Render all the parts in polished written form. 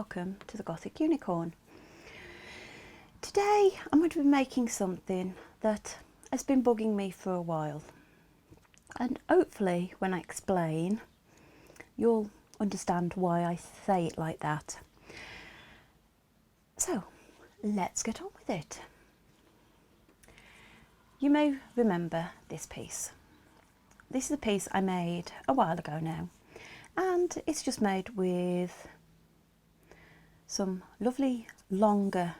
welcome to the Gothic Unicorn. Today I'm going to be making something that has been bugging me for a while, and hopefully when I explain you'll understand why I say it like that. So let's get on with it. You may remember this piece. This is a piece I made a while ago now, and it's just made with some lovely longer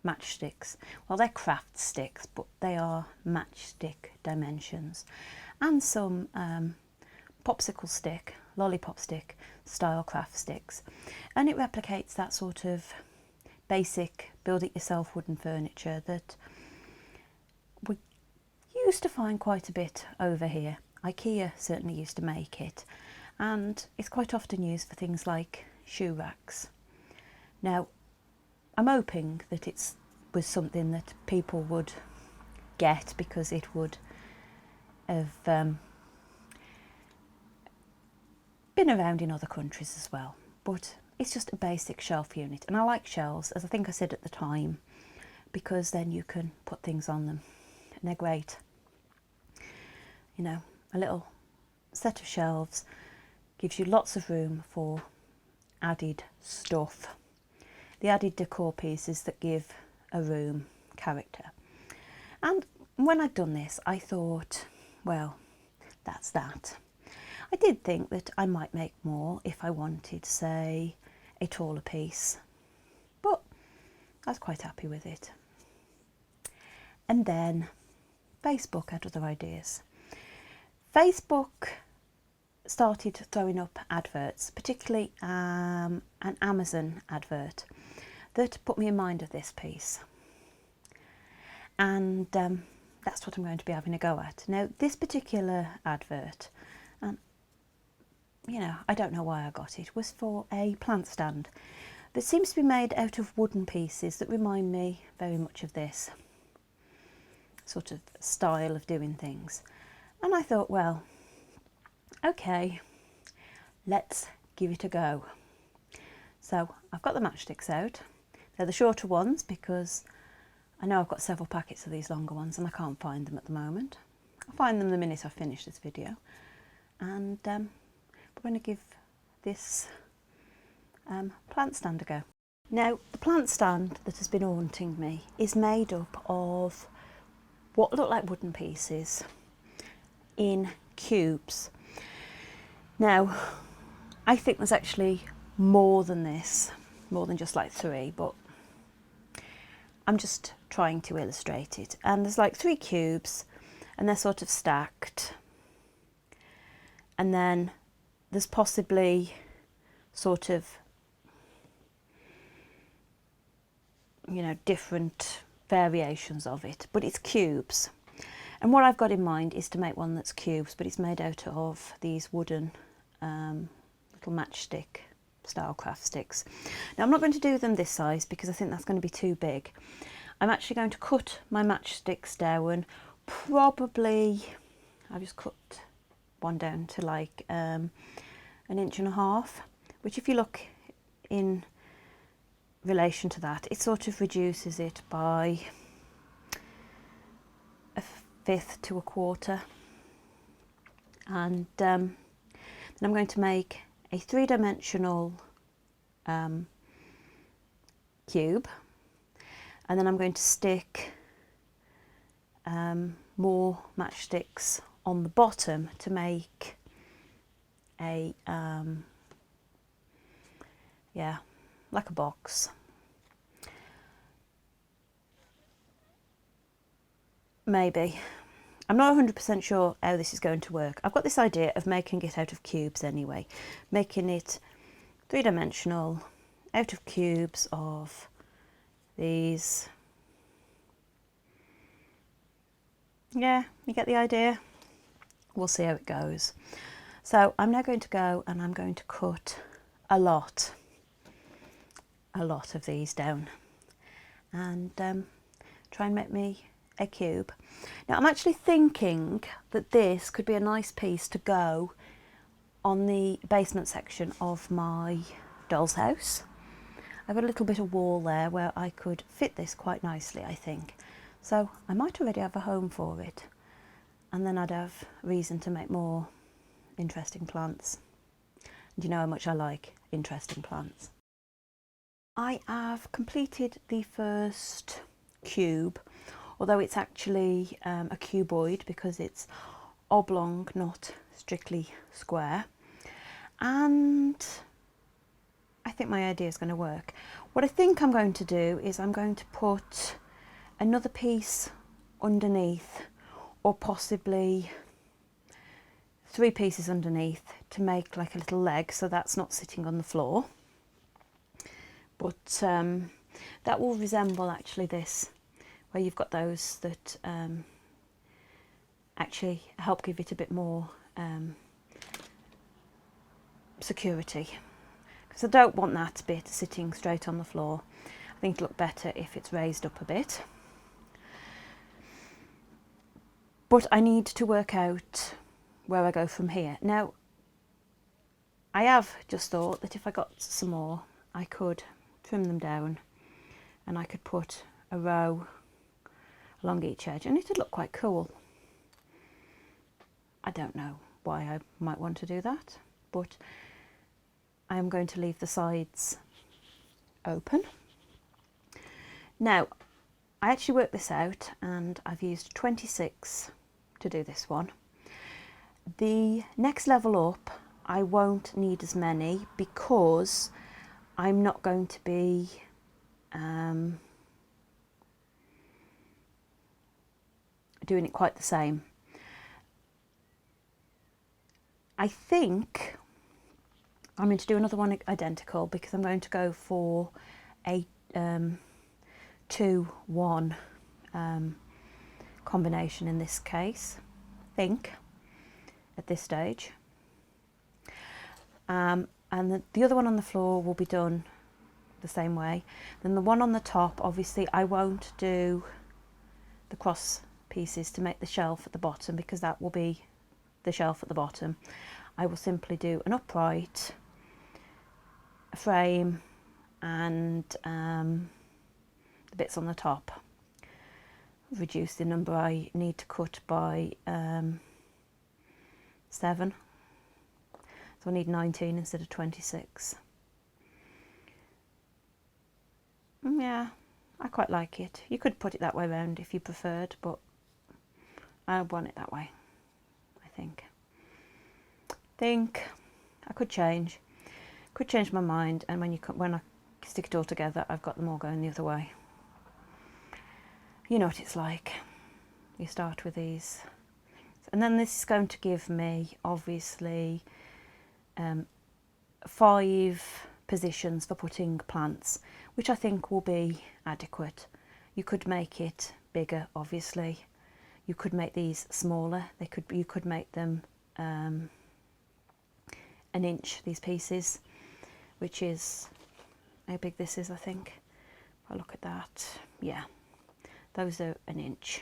matchsticks. Well, they're craft sticks, but they are matchstick dimensions, and some popsicle stick, lollipop stick style craft sticks, and it replicates that sort of basic build it yourself wooden furniture that we used to find quite a bit over here. IKEA certainly used to make it, and it's quite often used for things like shoe racks. Now, I'm hoping that it was something that people would get because it would have been around in other countries as well. But it's just a basic shelf unit, and I like shelves, as I think I said at the time, because then you can put things on them, and they're great. You know, a little set of shelves gives you lots of room for added stuff. The added decor pieces that give a room character. And when I'd done this, I thought, well, that's that. I did think that I might make more if I wanted, say, a taller piece, but I was quite happy with it. And then Facebook had other ideas. Facebook started throwing up adverts, particularly an Amazon advert that put me in mind of this piece, and that's what I'm going to be having a go at. Now, this particular advert, you know, I don't know why I got it, was for a plant stand that seems to be made out of wooden pieces that remind me very much of this sort of style of doing things. And I thought, well, okay, let's give it a go. So I've got the matchsticks out. They're the shorter ones because I know I've got several packets of these longer ones and I can't find them at the moment. I'll find them the minute I finish this video. And we're going to give this plant stand a go. Now, the plant stand that has been haunting me is made up of what look like wooden pieces in cubes. Now, I think there's actually more than this, more than just like 3, but I'm just trying to illustrate it. And there's like 3 cubes, and they're sort of stacked. And then there's possibly sort of, you know, different variations of it, but it's cubes. And what I've got in mind is to make one that's cubes, but it's made out of these wooden little matchstick style craft sticks. Now, I'm not going to do them this size because I think that's going to be too big. I'm actually going to cut my matchsticks down, probably, I've just cut one down to like 1.5 inches, which if you look in relation to that, it sort of reduces it by 1/5 to 1/4. And then I'm going to make a 3-dimensional cube, and then I'm going to stick more matchsticks on the bottom to make a yeah, like a box. Maybe. I'm not 100% sure how this is going to work. I've got this idea of making it out of cubes anyway, making it 3-dimensional out of cubes of these. Yeah, you get the idea? We'll see how it goes. So I'm now going to go and I'm going to cut a lot of these down and try and make me a cube. Now, I'm actually thinking that this could be a nice piece to go on the basement section of my doll's house. I've got a little bit of wall there where I could fit this quite nicely, I think. So I might already have a home for it, and then I'd have reason to make more interesting plants. And you know how much I like interesting plants. I have completed the first cube, although it's actually a cuboid because it's oblong, not strictly square. And I think my idea is going to work. What I think I'm going to do is I'm going to put another piece underneath, or possibly 3 pieces underneath, to make like a little leg, so that's not sitting on the floor. But that will resemble actually this, where you've got those that actually help give it a bit more security. Because I don't want that bit sitting straight on the floor. I think it'll look better if it's raised up a bit. But I need to work out where I go from here. Now, I have just thought that if I got some more, I could trim them down and I could put a row along each edge, and it'd look quite cool. I don't know why I might want to do that, but I am going to leave the sides open. Now, I actually worked this out and I've used 26 to do this one. The next level up, I won't need as many because I'm not going to be doing it quite the same. I think I'm going to do another one identical because I'm going to go for a 2-1 combination in this case, I think, at this stage. And the other one on the floor will be done the same way. Then the one on the top, obviously I won't do the cross pieces to make the shelf at the bottom because that will be the shelf at the bottom. I will simply do an upright, a frame, and the bits on the top. Reduce the number I need to cut by 7. So I need 19 instead of 26. Yeah, I quite like it. You could put it that way round if you preferred, but I want it that way, I think. I could change my mind, and when I stick it all together, I've got them all going the other way. You know what it's like. You start with these, and then this is going to give me obviously 5 positions for putting plants, which I think will be adequate. You could make it bigger, obviously. You could make these smaller. You could make them 1 inch, these pieces, which is how big this is, I think. If I look at that, yeah, those are 1 inch,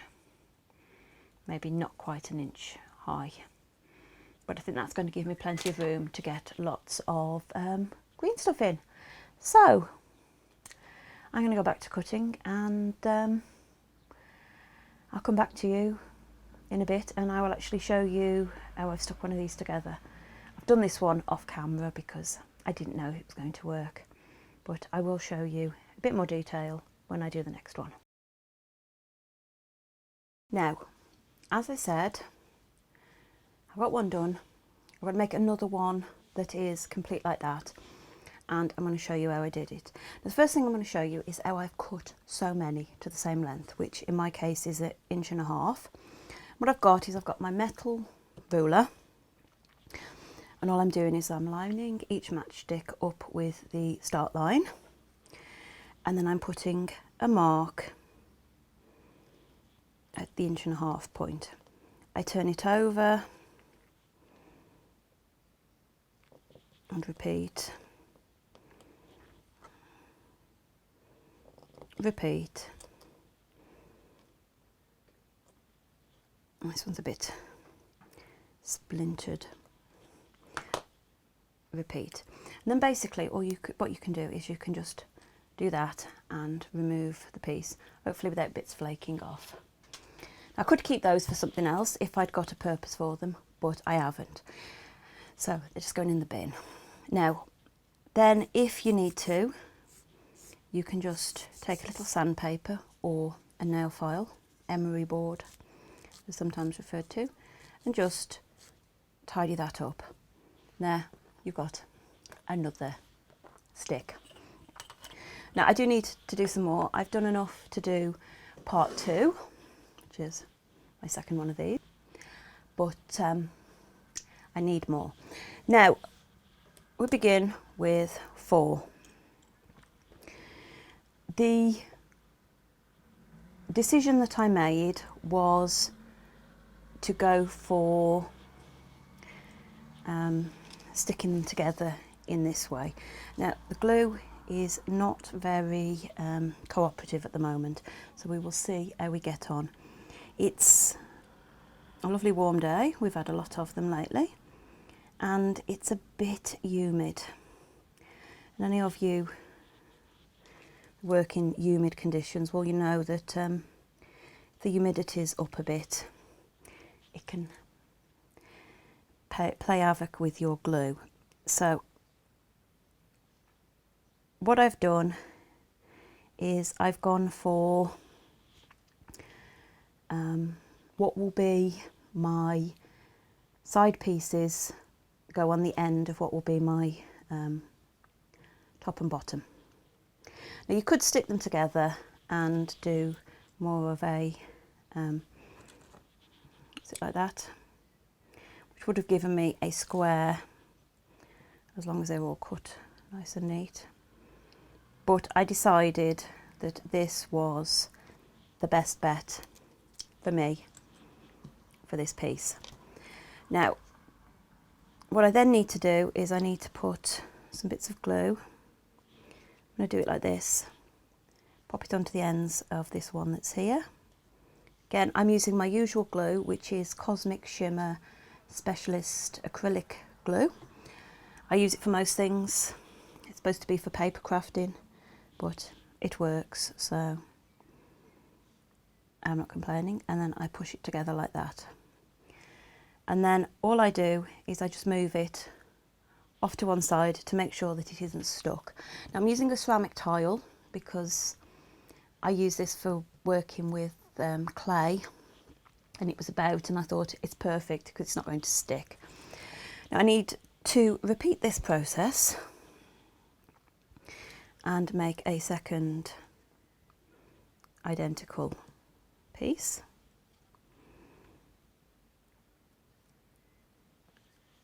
maybe not quite 1 inch high, but I think that's going to give me plenty of room to get lots of green stuff in. So I'm going to go back to cutting, and I'll come back to you in a bit and I will actually show you how I've stuck one of these together. I've done this one off camera because I didn't know it was going to work, but I will show you a bit more detail when I do the next one. Now, as I said, I've got one done. I'm going to make another one that is complete like that, and I'm going to show you how I did it. The first thing I'm going to show you is how I've cut so many to the same length, which in my case is 1.5 inches. What I've got is I've got my metal ruler, and all I'm doing is I'm lining each matchstick up with the start line, and then I'm putting a mark at the 1.5 inch point. I turn it over and repeat, repeat. This one's a bit splintered. Repeat. And then basically what you can do is you can just do that and remove the piece, hopefully without bits flaking off. I could keep those for something else if I'd got a purpose for them, but I haven't. So they're just going in the bin. Now, then if you need to, you can just take a little sandpaper or a nail file, emery board, as sometimes referred to, and just tidy that up. There, you've got another stick. Now I do need to do some more. I've done enough to do part 2, which is my second one of these, but I need more. Now we begin with 4. The decision that I made was to go for sticking them together in this way. Now the glue is not very cooperative at the moment, so we will see how we get on. It's a lovely warm day, we've had a lot of them lately, and it's a bit humid. And any of you work in humid conditions, well, you know that if the humidity's up a bit, it can play havoc with your glue. So what I've done is I've gone for what will be my side pieces, go on the end of what will be my top and bottom. Now you could stick them together and do more of a sit like that, which would have given me a square, as long as they were all cut nice and neat. But I decided that this was the best bet for me for this piece. Now what I then need to do is I need to put some bits of glue. I'm going to do it like this, pop it onto the ends of this one that's here. Again, I'm using my usual glue, which is Cosmic Shimmer Specialist Acrylic Glue. I use it for most things. It's supposed to be for paper crafting, but it works, so I'm not complaining. And then I push it together like that. And then all I do is I just move it off to one side to make sure that it isn't stuck. Now I'm using a ceramic tile because I use this for working with clay, and it was about, and I thought it's perfect because it's not going to stick. Now I need to repeat this process and make a second identical piece.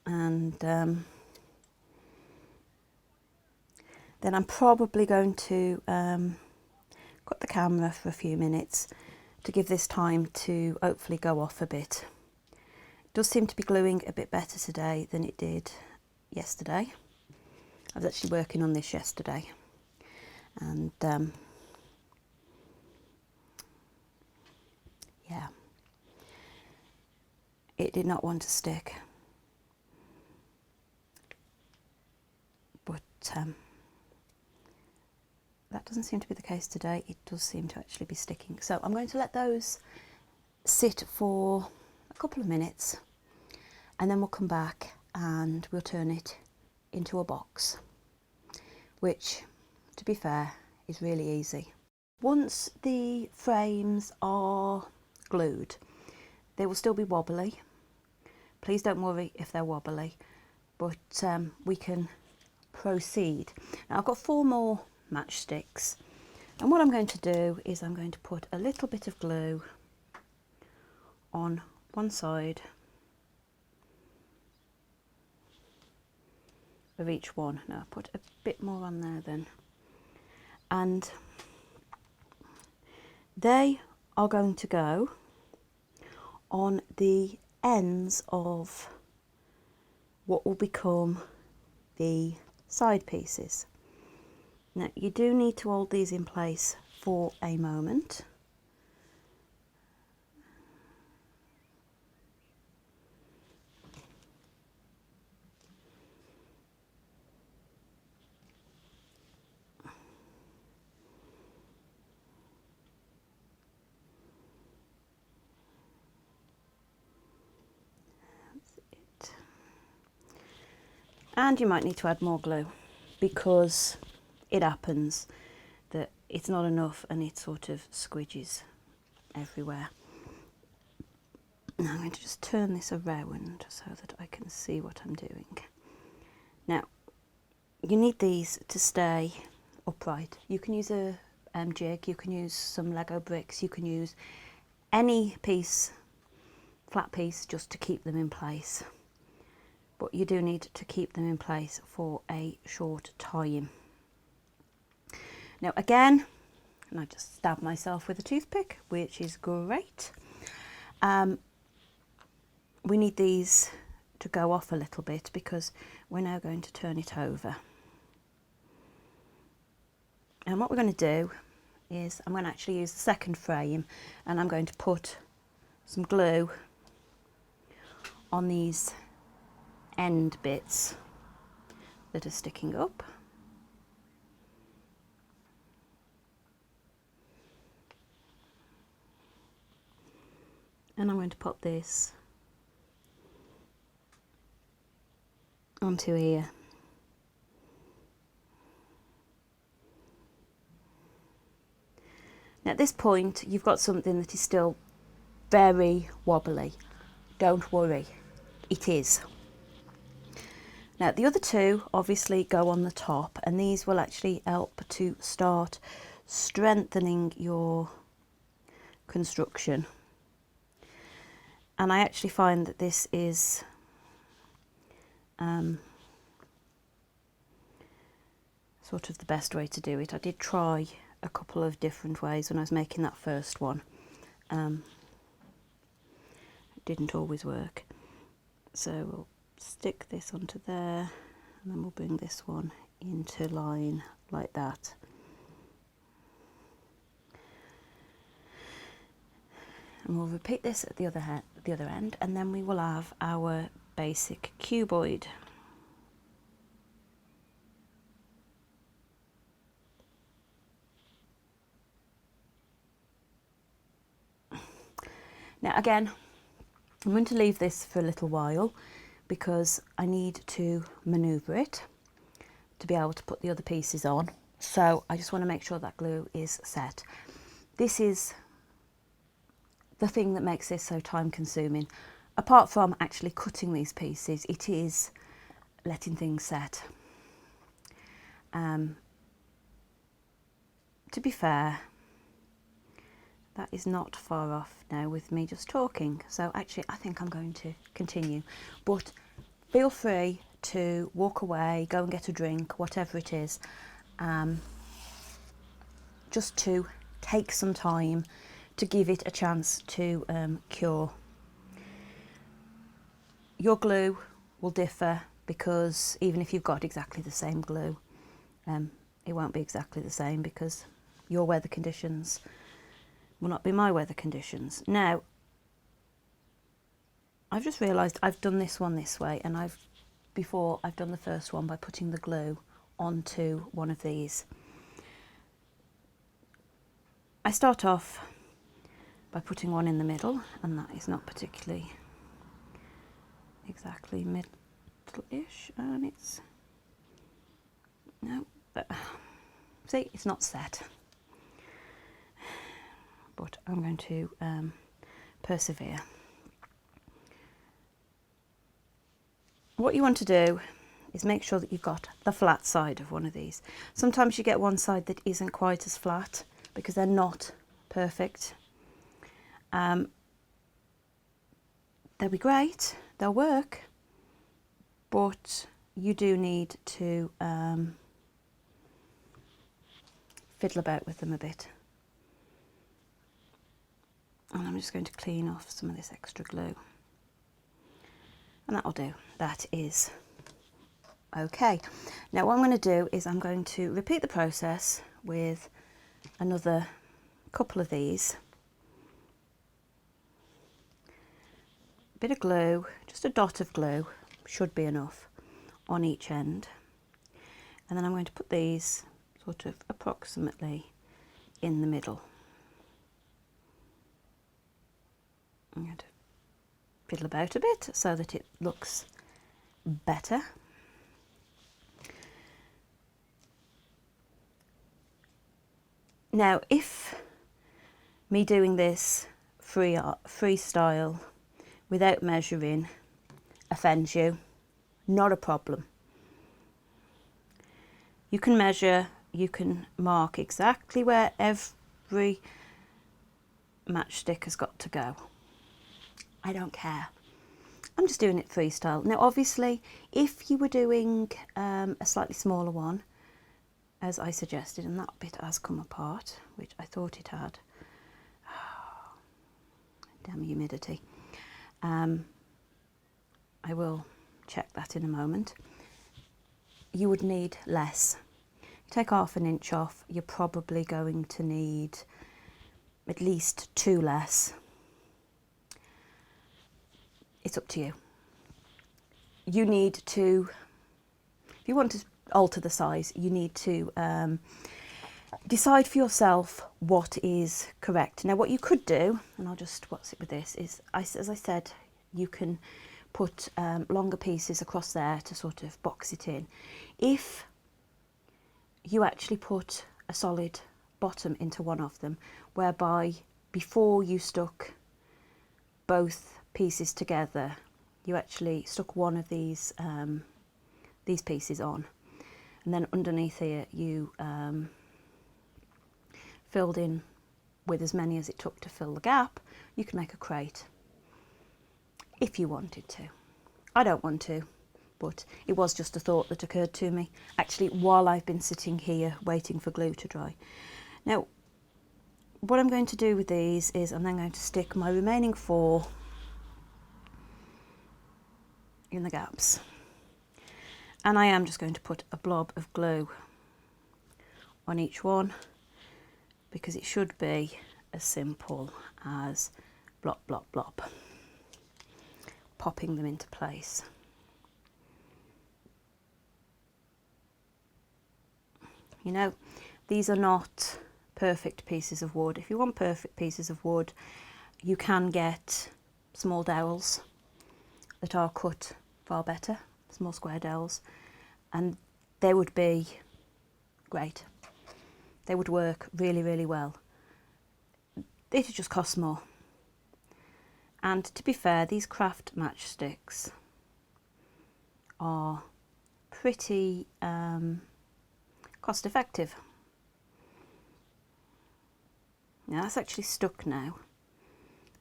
And then I'm probably going to cut the camera for a few minutes to give this time to hopefully go off a bit. It does seem to be gluing a bit better today than it did yesterday. I was actually working on this yesterday, and yeah, it did not want to stick. But that doesn't seem to be the case today. It does seem to actually be sticking. So I'm going to let those sit for a couple of minutes, and then we'll come back and we'll turn it into a box, which, to be fair, is really easy. Once the frames are glued, they will still be wobbly. Please don't worry if they're wobbly, but we can proceed. Now I've got 4 more matchsticks, and what I'm going to do is I'm going to put a little bit of glue on one side of each one. Now I'll put a bit more on there then, and they are going to go on the ends of what will become the side pieces. Now you do need to hold these in place for a moment. And you might need to add more glue because it happens that it's not enough and it sort of squidges everywhere. Now I'm going to just turn this around so that I can see what I'm doing. Now, you need these to stay upright. You can use a jig, you can use some Lego bricks, you can use any piece, flat piece, just to keep them in place. But you do need to keep them in place for a short time. Now again, and I just stabbed myself with a toothpick, which is great. We need these to go off a little bit because we're now going to turn it over. And what we're going to do is I'm going to actually use the second frame and I'm going to put some glue on these end bits that are sticking up. And I'm going to pop this onto here. Now at this point you've got something that is still very wobbly. Don't worry, it is. Now the other two obviously go on the top and these will actually help to start strengthening your construction. And I actually find that this is sort of the best way to do it. I did try a couple of different ways when I was making that first one. It didn't always work. So we'll stick this onto there and then we'll bring this one into line like that. And we'll repeat this at the other end, and then we will have our basic cuboid. Now again, I'm going to leave this for a little while because I need to manoeuvre it to be able to put the other pieces on. So I just want to make sure that glue is set. This is the thing that makes this so time consuming. Apart from actually cutting these pieces, it is letting things set. To be fair, that is not far off now with me just talking. So actually I think I'm going to continue, but feel free to walk away, go and get a drink, whatever it is, just to take some time to give it a chance to cure. Your glue will differ because even if you've got exactly the same glue, it won't be exactly the same because your weather conditions will not be my weather conditions. Now, I've just realised I've done this one this way, and before I've done the first one by putting the glue onto one of these. I start off by putting one in the middle, and that is not particularly exactly middle-ish, and it's, no, see, it's not set. But I'm going to persevere. What you want to do is make sure that you've got the flat side of one of these. Sometimes you get one side that isn't quite as flat because they're not perfect. They'll be great, they'll work, but you do need to fiddle about with them a bit. And I'm just going to clean off some of this extra glue. And that'll do. That is okay. Now what I'm going to do is I'm going to repeat the process with another couple of these. A bit of glue, just a dot of glue, should be enough on each end. And then I'm going to put these sort of approximately in the middle. I'm going to fiddle about a bit so that it looks better. Now, if me doing this freestyle without measuring offends you, not a problem. You can measure, you can mark exactly where every matchstick has got to go. I don't care. I'm just doing it freestyle. Now, obviously, if you were doing a slightly smaller one, as I suggested, and that bit has come apart, which I thought it had. Damn humidity. I will check that in a moment. You would need less. Take 1/2 inch off, you're probably going to need at least 2 less. It's up to you. You need to, if you want to alter the size, you need to decide for yourself what is correct. Now, what you could do, and I'll just what's it with this, is as I said, you can put longer pieces across there to sort of box it in. If you actually put a solid bottom into one of them, whereby before you stuck both pieces together, you actually stuck one of these pieces on, and then underneath here you filled in with as many as it took to fill the gap. You can make a crate if you wanted to. I don't want to, but it was just a thought that occurred to me actually while I've been sitting here waiting for glue to dry. Now, what I'm going to do with these is I'm then going to stick my remaining 4 in the gaps, and I am just going to put a blob of glue on each one, because it should be as simple as blop, blop, blop, popping them into place. You know, these are not perfect pieces of wood. If you want perfect pieces of wood, you can get small dowels that are cut far better, small square dowels, and they would be great. They would work really, really well. It just costs more. And to be fair, these craft matchsticks are pretty cost effective. Now that's actually stuck now,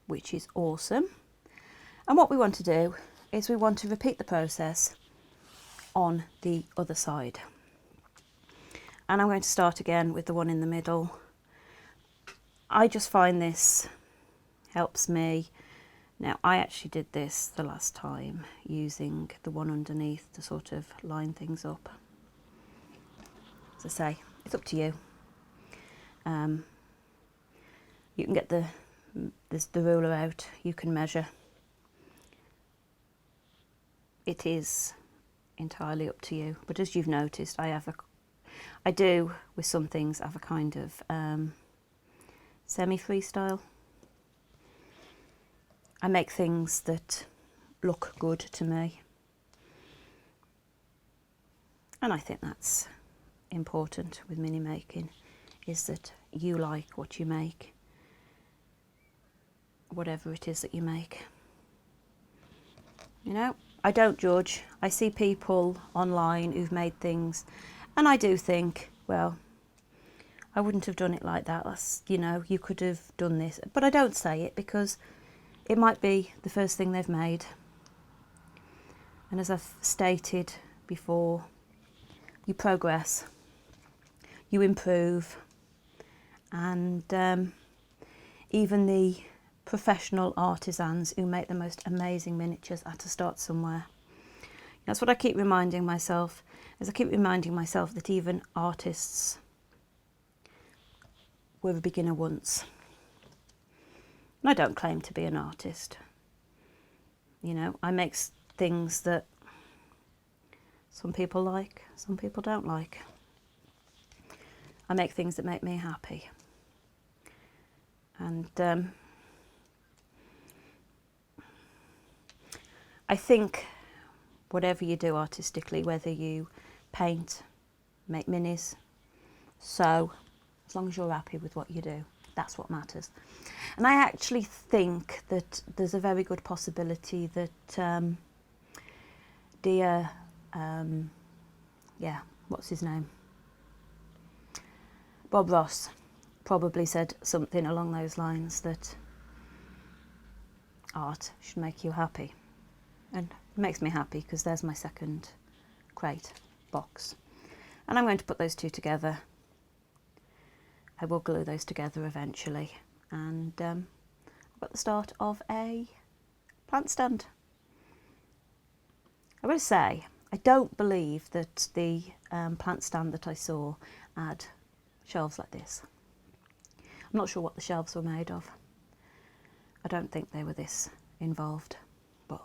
which is awesome. And what we want to do is we want to repeat the process on the other side. And I'm going to start again with the one in the middle. I just find this helps me. Now, I actually did this the last time using the one underneath to sort of line things up. As I say, it's up to you. You can get the ruler out, you can measure. It is entirely up to you. But as you've noticed, I do, with some things, have a kind of semi-freestyle. I make things that look good to me. And I think that's important with mini making, is that you like what you make, whatever it is that you make. You know, I don't judge. I see people online who've made things, and I do think, well, I wouldn't have done it like that. That's, you know, you could have done this. But I don't say it because it might be the first thing they've made. And as I've stated before, you progress, you improve, and even the professional artisans who make the most amazing miniatures had to start somewhere. That's what I keep reminding myself, is I keep reminding myself that even artists were a beginner once. And I don't claim to be an artist. You know, I make things that some people like, some people don't like. I make things that make me happy. And I think whatever you do artistically, whether you paint, make minis, sew, as long as you're happy with what you do. That's what matters. And I actually think that there's a very good possibility that dear, yeah, what's his name? Bob Ross probably said something along those lines, that art should make you happy. And it makes me happy because there's my second crate box. And I'm going to put those two together. I will glue those together eventually. And I've got the start of a plant stand. I will say, I don't believe that the plant stand that I saw had shelves like this. I'm not sure what the shelves were made of. I don't think they were this involved, but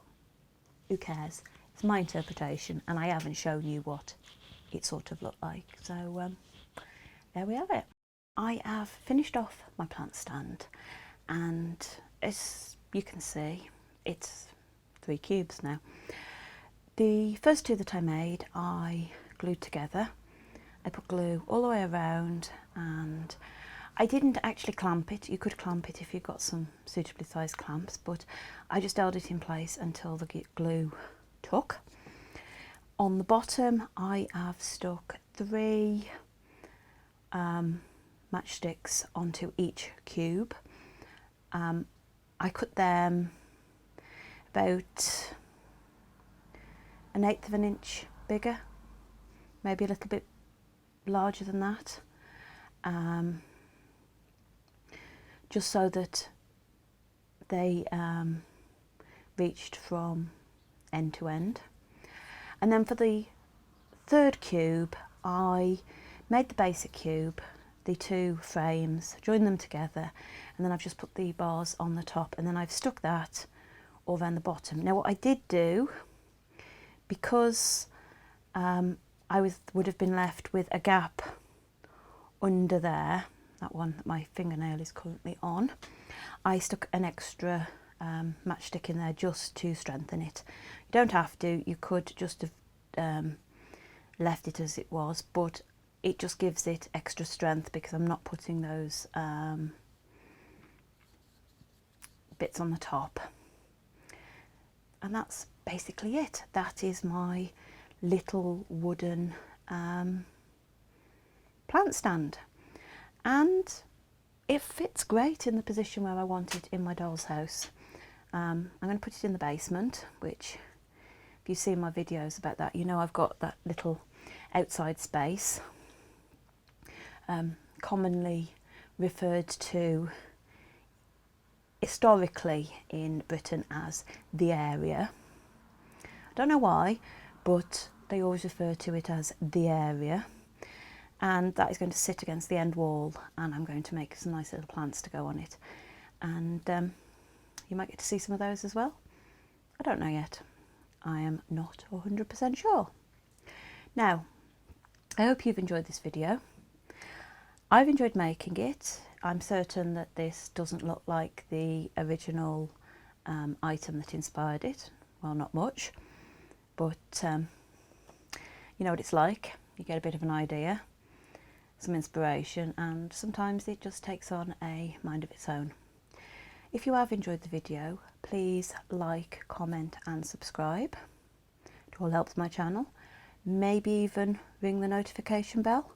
who cares? It's my interpretation, and I haven't shown you what it sort of looked like. So there we have it. I have finished off my plant stand, and as you can see, it's 3 cubes now. The first 2 that I made, I glued together. I put glue all the way around, and I didn't actually clamp it. You could clamp it if you've got some suitably sized clamps, but I just held it in place until the glue took. On the bottom, I have stuck 3 matchsticks onto each cube. I cut them about 1/8 of an inch bigger, maybe a little bit larger than that, just so that they reached from end to end. And then for the 3rd cube, I made the basic cube, the 2 frames, joined them together, and then I've just put the bars on the top, and then I've stuck that all around the bottom. Now what I did do, because I would have been left with a gap under there, that one that my fingernail is currently on, I stuck an extra matchstick in there just to strengthen it. You don't have to, you could just have left it as it was, but it just gives it extra strength because I'm not putting those bits on the top. And that's basically it. That is my little wooden plant stand, and it fits great in the position where I want it in my doll's house. I'm going to put it in the basement, which if you've seen my videos about that, you know I've got that little outside space, commonly referred to historically in Britain as the area. I don't know why, but they always refer to it as the area. And that is going to sit against the end wall, and I'm going to make some nice little plants to go on it. And you might get to see some of those as well. I don't know yet. I am not 100% sure. Now, I hope you've enjoyed this video. I've enjoyed making it. I'm certain that this doesn't look like the original item that inspired it. Well, not much, but you know what it's like. You get a bit of an idea, some inspiration, and sometimes it just takes on a mind of its own. If you have enjoyed the video, please like, comment and subscribe. It all helps my channel. Maybe even ring the notification bell.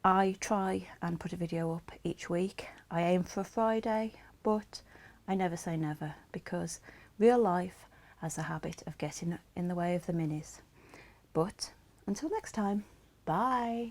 I try and put a video up each week. I aim for a Friday, but I never say never, because real life has a habit of getting in the way of the minis. But until next time, bye.